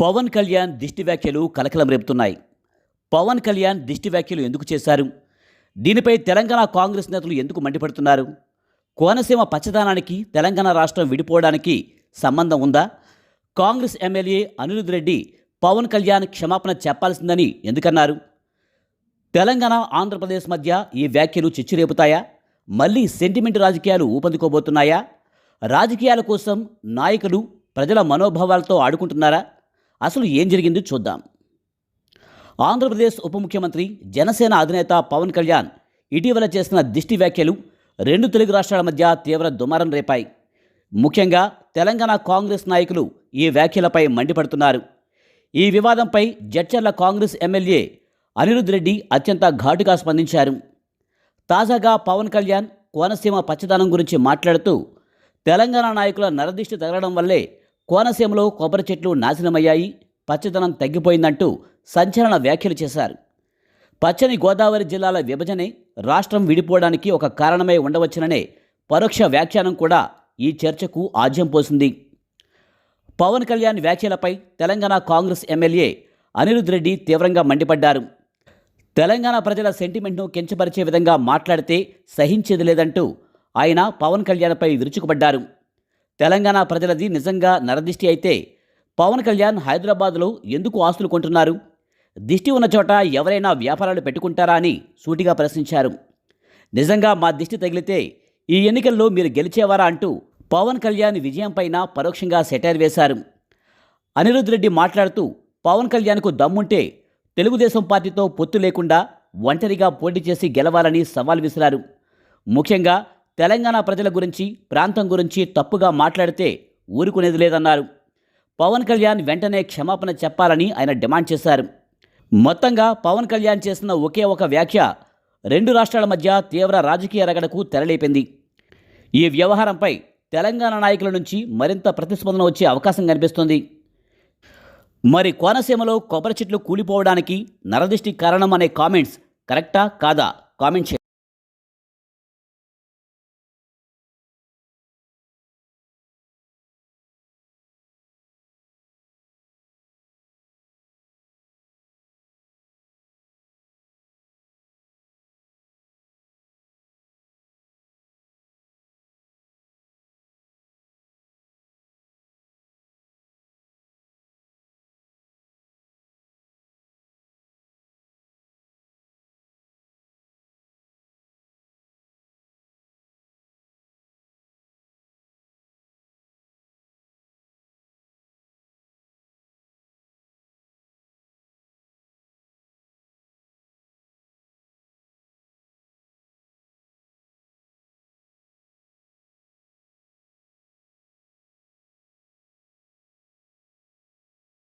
పవన్ కళ్యాణ్ దిష్టి వ్యాఖ్యలు కలకలం రేపుతున్నాయి. పవన్ కళ్యాణ్ దిష్టి వ్యాఖ్యలు ఎందుకు చేశారు? దీనిపై తెలంగాణ కాంగ్రెస్ నేతలు ఎందుకు మండిపడుతున్నారు? కోనసీమ పచ్చదనానికి తెలంగాణ రాష్ట్రం విడిపోవడానికి సంబంధం ఉందా? కాంగ్రెస్ ఎమ్మెల్యే అనిరుద్ రెడ్డి పవన్ కళ్యాణ్ క్షమాపణ చెప్పాల్సిందని ఎందుకన్నారు? తెలంగాణ ఆంధ్రప్రదేశ్ మధ్య ఈ వ్యాఖ్యలు చిచ్చురేపుతాయా? మళ్ళీ సెంటిమెంట్ రాజకీయాలు ఊపందుకోబోతున్నాయా? రాజకీయాల కోసం నాయకులు ప్రజల మనోభావాలతో ఆడుకుంటున్నారా? అసలు ఏం జరిగిందో చూద్దాం. ఆంధ్రప్రదేశ్ ఉప ముఖ్యమంత్రి జనసేన అధినేత పవన్ కళ్యాణ్ ఇటీవల చేసిన దిష్టి వ్యాఖ్యలు రెండు తెలుగు రాష్ట్రాల మధ్య తీవ్ర దుమారం రేపాయి. ముఖ్యంగా తెలంగాణ కాంగ్రెస్ నాయకులు ఈ వ్యాఖ్యలపై మండిపడుతున్నారు. ఈ వివాదంపై జడ్చర్ల కాంగ్రెస్ ఎమ్మెల్యే అనిరుద్ రెడ్డి అత్యంత ఘాటుగా స్పందించారు. తాజాగా పవన్ కళ్యాణ్ కోనసీమ పచ్చదనం గురించి మాట్లాడుతూ తెలంగాణ నాయకుల నరదిష్టి తగలడం వల్లే కోనసీమలో కొబ్బరి చెట్లు నాశనమయ్యాయి, పచ్చదనం తగ్గిపోయిందంటూ సంచలన వ్యాఖ్యలు చేశారు. పచ్చని గోదావరి జిల్లాల విభజనే రాష్ట్రం విడిపోవడానికి ఒక కారణమై ఉండవచ్చుననే పరోక్ష వ్యాఖ్యానం కూడా ఈ చర్చకు ఆజ్యం పోసింది. పవన్ కళ్యాణ్ వ్యాఖ్యలపై తెలంగాణ కాంగ్రెస్ ఎమ్మెల్యే అనిరుద్ రెడ్డి తీవ్రంగా మండిపడ్డారు. తెలంగాణ ప్రజల సెంటిమెంట్ను కించపరిచే విధంగా మాట్లాడితే సహించేది లేదంటూ ఆయన పవన్ కళ్యాణ్పై విరుచుకుపడ్డారు. తెలంగాణ ప్రజలది నిజంగా నరదిష్టి అయితే పవన్ కళ్యాణ్ హైదరాబాద్లో ఎందుకు ఆస్తులు కొంటున్నారు? దిష్టి ఉన్న చోట ఎవరైనా వ్యాపారాలు పెట్టుకుంటారా అని సూటిగా ప్రశ్నించారు. నిజంగా మా దిష్టి తగిలితే ఈ ఎన్నికల్లో మీరు గెలిచేవారా అంటూ పవన్ కళ్యాణ్ విజయంపైన పరోక్షంగా సెటైర్ వేశారు. అనిరుద్ రెడ్డి మాట్లాడుతూ పవన్ కళ్యాణ్కు దమ్ముంటే తెలుగుదేశం పార్టీతో పొత్తు లేకుండా ఒంటరిగా పోటీ చేసి గెలవాలని సవాల్ విసిరారు. ముఖ్యంగా తెలంగాణ ప్రజల గురించి, ప్రాంతం గురించి తప్పుగా మాట్లాడితే ఊరుకునేది లేదన్నారు. పవన్ కళ్యాణ్ వెంటనే క్షమాపణ చెప్పాలని ఆయన డిమాండ్ చేశారు. మొత్తంగా పవన్ కళ్యాణ్ చేసిన ఒకే ఒక వ్యాఖ్య రెండు రాష్ట్రాల మధ్య తీవ్ర రాజకీయ రగడకు తెరలేపింది. ఈ వ్యవహారంపై తెలంగాణ నాయకుల నుంచి మరింత ప్రతిస్పందన వచ్చే అవకాశం కనిపిస్తుంది. మరి కోనసీమలో కొబ్బరి చెట్లు కూలిపోవడానికి నరదిష్టి కారణం అనే కామెంట్స్ కరెక్టా కాదా? కామెంట్ చేయండి.